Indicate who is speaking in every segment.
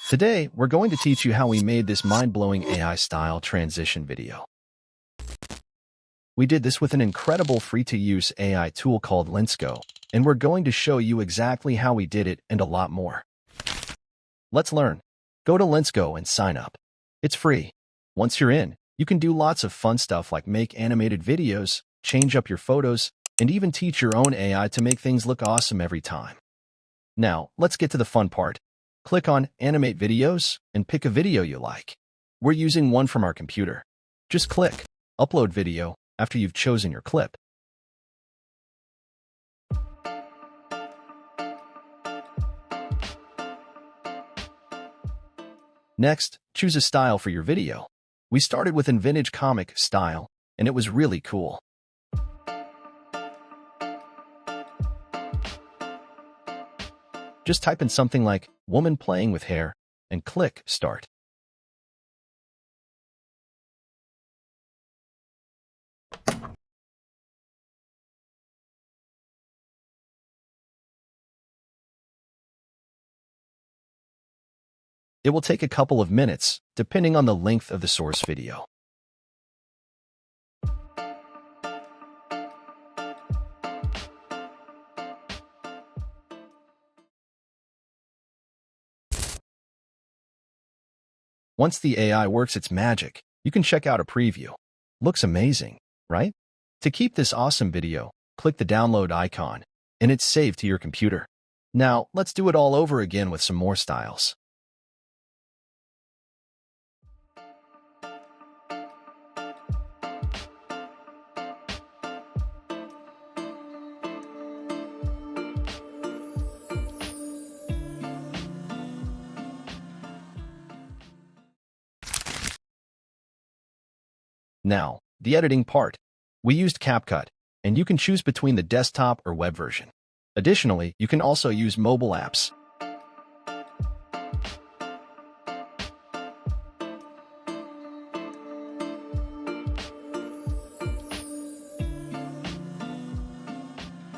Speaker 1: Today, we're going to teach you how we made this mind-blowing AI-style transition video. We did this with an incredible free-to-use AI tool called LensGO, and we're going to show you exactly how we did it and a lot more. Let's learn. Go to LensGO and sign up. It's free. Once you're in, you can do lots of fun stuff like make animated videos, change up your photos, and even teach your own AI to make things look awesome every time. Now, let's get to the fun part. Click on Animate Videos and pick a video you like. We're using one from our computer. Just click Upload Video after you've chosen your clip. Next, choose a style for your video. We started with a vintage comic style, and it was really cool. Just type in something like woman playing with hair and click Start. It will take a couple of minutes, depending on the length of the source video. Once the AI works its magic, you can check out a preview. Looks amazing, right? To keep this awesome video, click the download icon, and it's saved to your computer. Now, let's do it all over again with some more styles. Now, the editing part. We used CapCut, and you can choose between the desktop or web version. Additionally, you can also use mobile apps.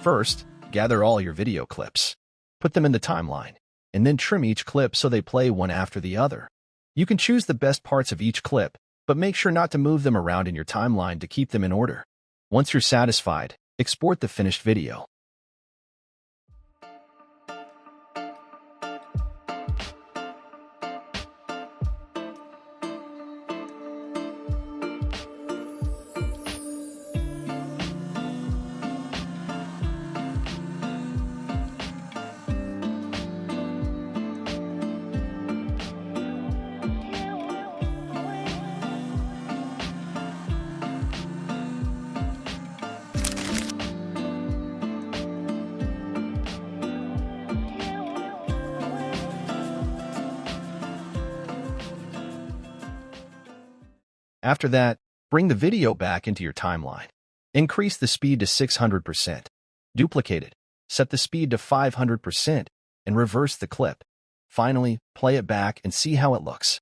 Speaker 1: First, gather all your video clips. Put them in the timeline, and then trim each clip so they play one after the other. You can choose the best parts of each clip, but make sure not to move them around in your timeline to keep them in order. Once you're satisfied, export the finished video. After that, bring the video back into your timeline. Increase the speed to 600%. Duplicate it. Set the speed to 500% and reverse the clip. Finally, play it back and see how it looks.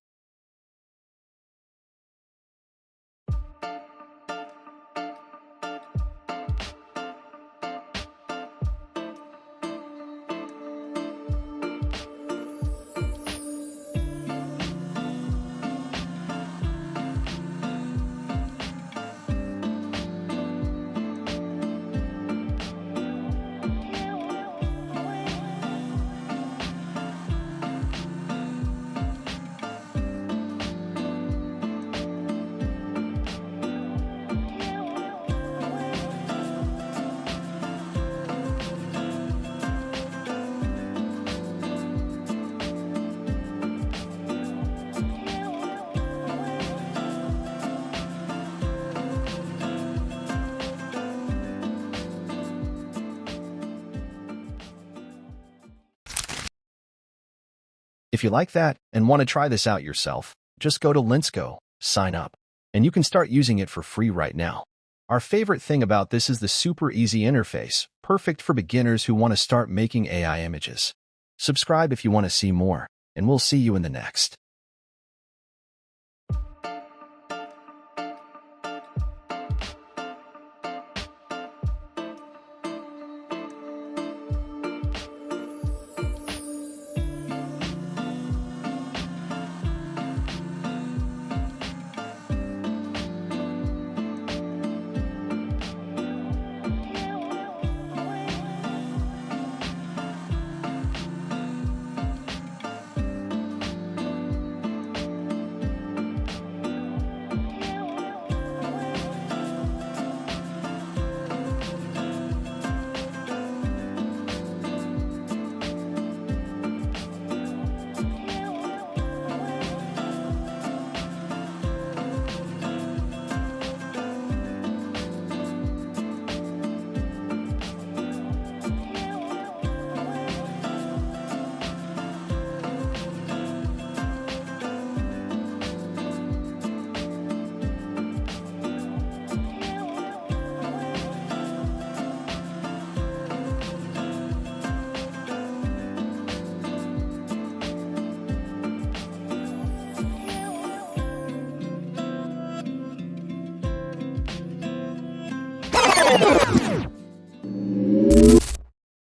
Speaker 1: If you like that and want to try this out yourself, just go to LensGO, sign up, and you can start using it for free right now. Our favorite thing about this is the super easy interface, perfect for beginners who want to start making AI images. Subscribe if you want to see more, and we'll see you in the next.